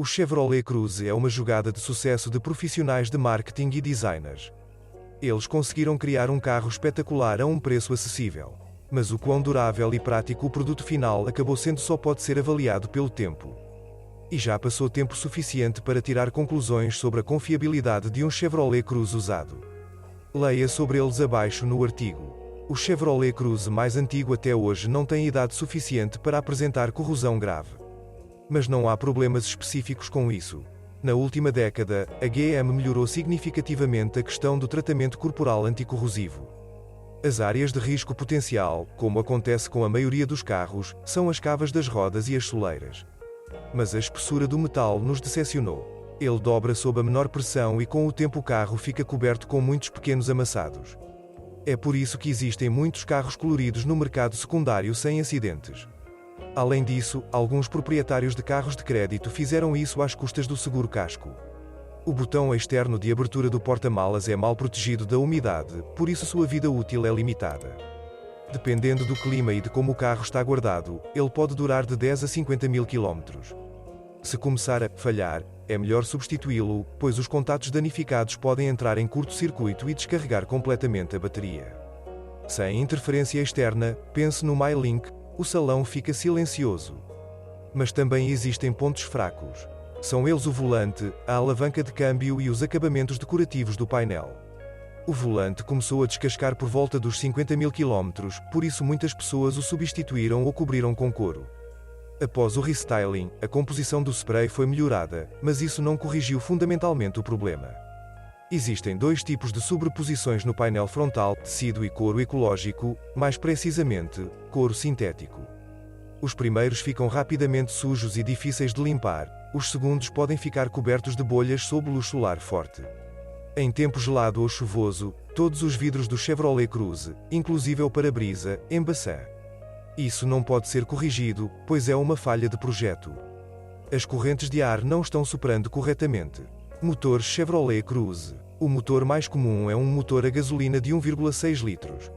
O Chevrolet Cruze é uma jogada de sucesso de profissionais de marketing e designers. Eles conseguiram criar um carro espetacular a um preço acessível. Mas o quão durável e prático o produto final acabou sendo só pode ser avaliado pelo tempo. E já passou tempo suficiente para tirar conclusões sobre a confiabilidade de um Chevrolet Cruze usado. Leia sobre eles abaixo no artigo. O Chevrolet Cruze mais antigo até hoje não tem idade suficiente para apresentar corrosão grave. Mas não há problemas específicos com isso. Na última década, a GM melhorou significativamente a questão do tratamento corporal anticorrosivo. As áreas de risco potencial, como acontece com a maioria dos carros, são as cavas das rodas e as soleiras. Mas a espessura do metal nos decepcionou. Ele dobra sob a menor pressão e com o tempo o carro fica coberto com muitos pequenos amassados. É por isso que existem muitos carros coloridos no mercado secundário sem acidentes. Além disso, alguns proprietários de carros de crédito fizeram isso às custas do seguro casco. O botão externo de abertura do porta-malas é mal protegido da umidade, por isso sua vida útil é limitada. Dependendo do clima e de como o carro está guardado, ele pode durar de 10 a 50 mil quilómetros. Se começar a falhar, é melhor substituí-lo, pois os contatos danificados podem entrar em curto-circuito e descarregar completamente a bateria. Sem interferência externa, pense no MyLink. O salão fica silencioso. Mas também existem pontos fracos. São eles o volante, a alavanca de câmbio e os acabamentos decorativos do painel. O volante começou a descascar por volta dos 50 mil quilómetros, por isso muitas pessoas o substituíram ou cobriram com couro. Após o restyling, a composição do spray foi melhorada, mas isso não corrigiu fundamentalmente o problema. Existem dois tipos de sobreposições no painel frontal, tecido e couro ecológico, mais precisamente, couro sintético. Os primeiros ficam rapidamente sujos e difíceis de limpar, os segundos podem ficar cobertos de bolhas sob luz solar forte. Em tempo gelado ou chuvoso, todos os vidros do Chevrolet Cruze, inclusive o para-brisa, embaçam. Isso não pode ser corrigido, pois é uma falha de projeto. As correntes de ar não estão soprando corretamente. Motor Chevrolet Cruze. O motor mais comum é um motor a gasolina de 1,6 litros.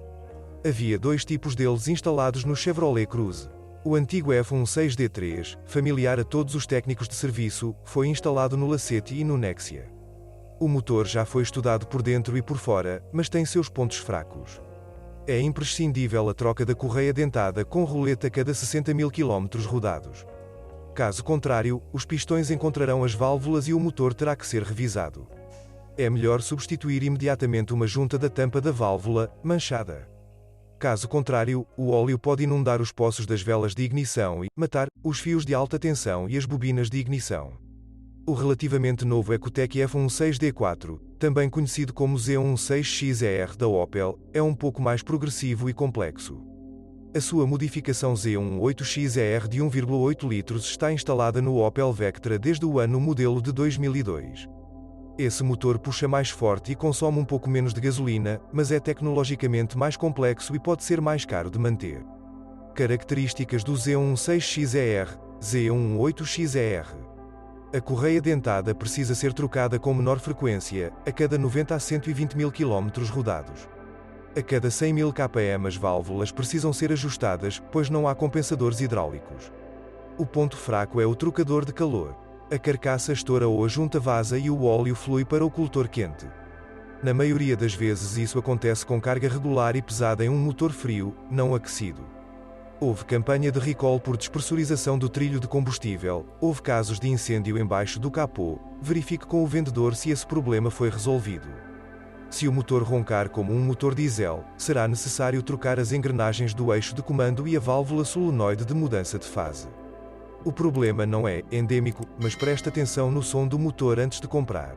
Havia dois tipos deles instalados no Chevrolet Cruze. O antigo F16D3, familiar a todos os técnicos de serviço, foi instalado no Lacetti e no Nexia. O motor já foi estudado por dentro e por fora, mas tem seus pontos fracos. É imprescindível a troca da correia dentada com roleta a cada 60 mil quilómetros rodados. Caso contrário, os pistões encontrarão as válvulas e o motor terá que ser revisado. É melhor substituir imediatamente uma junta da tampa da válvula, manchada. Caso contrário, o óleo pode inundar os poços das velas de ignição e matar os fios de alta tensão e as bobinas de ignição. O relativamente novo Ecotec F16D4, também conhecido como Z16XER da Opel, é um pouco mais progressivo e complexo. A sua modificação Z18XER de 1,8 litros está instalada no Opel Vectra desde o ano modelo de 2002. Esse motor puxa mais forte e consome um pouco menos de gasolina, mas é tecnologicamente mais complexo e pode ser mais caro de manter. Características do Z16XER, Z18XER. A correia dentada precisa ser trocada com menor frequência, a cada 90 a 120 mil quilómetros rodados. A cada 100 mil km as válvulas precisam ser ajustadas, pois não há compensadores hidráulicos. O ponto fraco é o trocador de calor. A carcaça estoura ou a junta vaza e o óleo flui para o coletor quente. Na maioria das vezes isso acontece com carga regular e pesada em um motor frio, não aquecido. Houve campanha de recall por despressurização do trilho de combustível, houve casos de incêndio embaixo do capô, verifique com o vendedor se esse problema foi resolvido. Se o motor roncar como um motor diesel, será necessário trocar as engrenagens do eixo de comando e a válvula solenoide de mudança de fase. O problema não é endêmico, mas preste atenção no som do motor antes de comprar.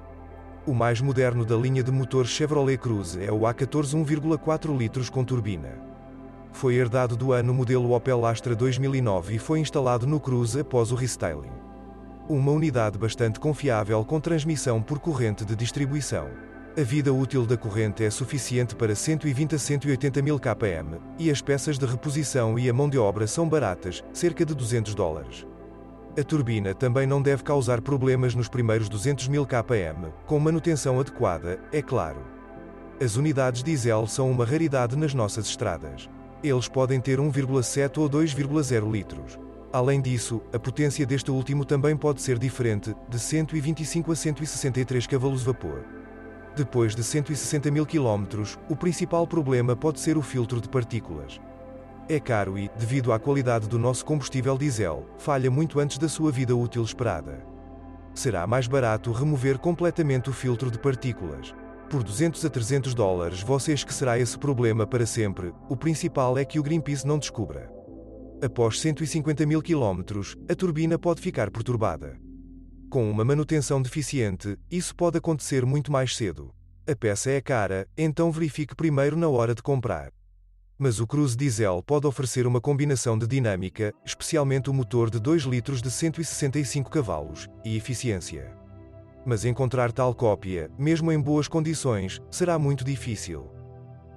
O mais moderno da linha de motores Chevrolet Cruze é o A14 1,4 litros com turbina. Foi herdado do ano modelo Opel Astra 2009 e foi instalado no Cruze após o restyling. Uma unidade bastante confiável com transmissão por corrente de distribuição. A vida útil da corrente é suficiente para 120 a 180 mil km, e as peças de reposição e a mão de obra são baratas, cerca de $200. A turbina também não deve causar problemas nos primeiros 200 mil km, com manutenção adequada, é claro. As unidades diesel são uma raridade nas nossas estradas. Eles podem ter 1,7 ou 2,0 litros. Além disso, a potência deste último também pode ser diferente, de 125 a 163 cavalos-vapor. Depois de 160 mil km, o principal problema pode ser o filtro de partículas. É caro e, devido à qualidade do nosso combustível diesel, falha muito antes da sua vida útil esperada. Será mais barato remover completamente o filtro de partículas. Por 200 a 300 dólares você esquecerá esse problema para sempre, o principal é que o Greenpeace não descubra. Após 150 mil km, a turbina pode ficar perturbada. Com uma manutenção deficiente, isso pode acontecer muito mais cedo. A peça é cara, então verifique primeiro na hora de comprar. Mas o Cruze Diesel pode oferecer uma combinação de dinâmica, especialmente o motor de 2 litros de 165 cavalos, e eficiência. Mas encontrar tal cópia, mesmo em boas condições, será muito difícil.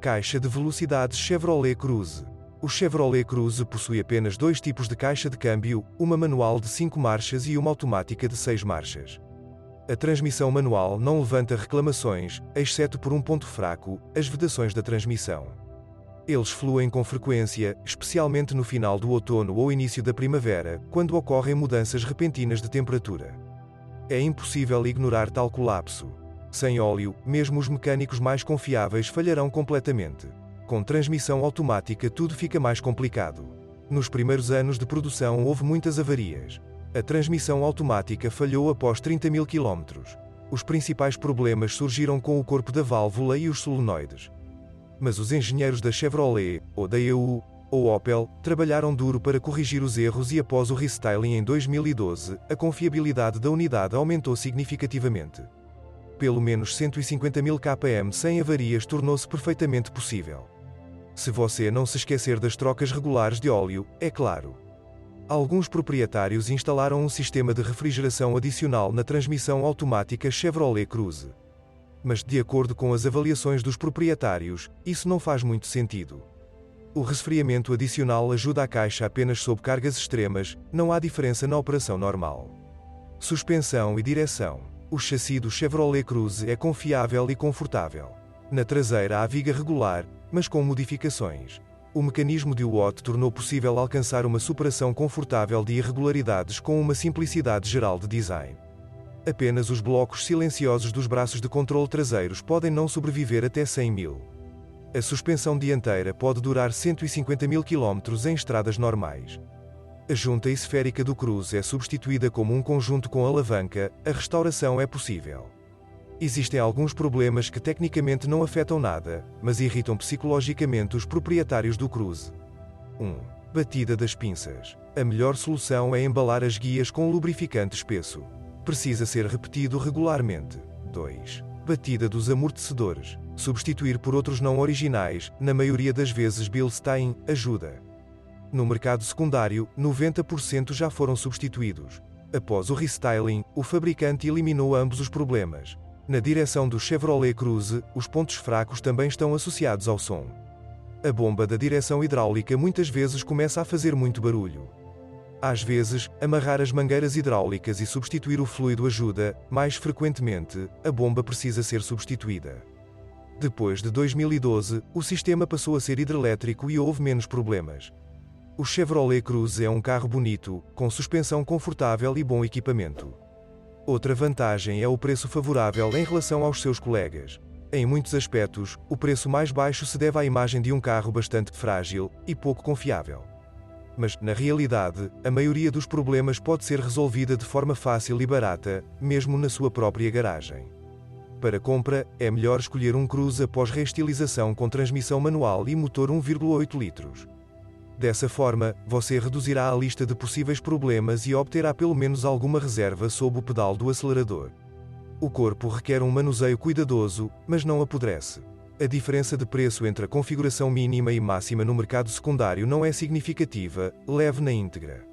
Caixa de velocidades Chevrolet Cruze. O Chevrolet Cruze possui apenas 2 tipos de caixa de câmbio, uma manual de 5 marchas e uma automática de 6 marchas. A transmissão manual não levanta reclamações, exceto por um ponto fraco, as vedações da transmissão. Eles fluem com frequência, especialmente no final do outono ou início da primavera, quando ocorrem mudanças repentinas de temperatura. É impossível ignorar tal colapso. Sem óleo, mesmo os mecânicos mais confiáveis falharão completamente. Com transmissão automática tudo fica mais complicado. Nos primeiros anos de produção houve muitas avarias. A transmissão automática falhou após 30 mil km. Os principais problemas surgiram com o corpo da válvula e os solenoides. Mas os engenheiros da Chevrolet, ou da EU, ou Opel, trabalharam duro para corrigir os erros e após o restyling em 2012, a confiabilidade da unidade aumentou significativamente. Pelo menos 150 mil km sem avarias tornou-se perfeitamente possível. Se você não se esquecer das trocas regulares de óleo, é claro. Alguns proprietários instalaram um sistema de refrigeração adicional na transmissão automática Chevrolet Cruze. Mas, de acordo com as avaliações dos proprietários, isso não faz muito sentido. O resfriamento adicional ajuda a caixa apenas sob cargas extremas, não há diferença na operação normal. Suspensão e direção. O chassi do Chevrolet Cruze é confiável e confortável. Na traseira há viga regular, mas com modificações. O mecanismo de Watt tornou possível alcançar uma superação confortável de irregularidades com uma simplicidade geral de design. Apenas os blocos silenciosos dos braços de controle traseiros podem não sobreviver até 100 mil. A suspensão dianteira pode durar 150 mil km em estradas normais. A junta esférica do Cruze é substituída como um conjunto com alavanca, a restauração é possível. Existem alguns problemas que tecnicamente não afetam nada, mas irritam psicologicamente os proprietários do Cruze. 1. Batida das pinças. A melhor solução é embalar as guias com lubrificante espesso. Precisa ser repetido regularmente. 2. Batida dos amortecedores. Substituir por outros não originais, na maioria das vezes Bilstein, ajuda. No mercado secundário, 90% já foram substituídos. Após o restyling, o fabricante eliminou ambos os problemas. Na direção do Chevrolet Cruze, os pontos fracos também estão associados ao som. A bomba da direção hidráulica muitas vezes começa a fazer muito barulho. Às vezes, amarrar as mangueiras hidráulicas e substituir o fluido ajuda, mais frequentemente, a bomba precisa ser substituída. Depois de 2012, o sistema passou a ser hidrelétrico e houve menos problemas. O Chevrolet Cruze é um carro bonito, com suspensão confortável e bom equipamento. Outra vantagem é o preço favorável em relação aos seus colegas. Em muitos aspectos, o preço mais baixo se deve à imagem de um carro bastante frágil e pouco confiável. Mas, na realidade, a maioria dos problemas pode ser resolvida de forma fácil e barata, mesmo na sua própria garagem. Para compra, é melhor escolher um Cruze após reestilização com transmissão manual e motor 1,8 litros. Dessa forma, você reduzirá a lista de possíveis problemas e obterá pelo menos alguma reserva sob o pedal do acelerador. O corpo requer um manuseio cuidadoso, mas não apodrece. A diferença de preço entre a configuração mínima e máxima no mercado secundário não é significativa, leve na íntegra.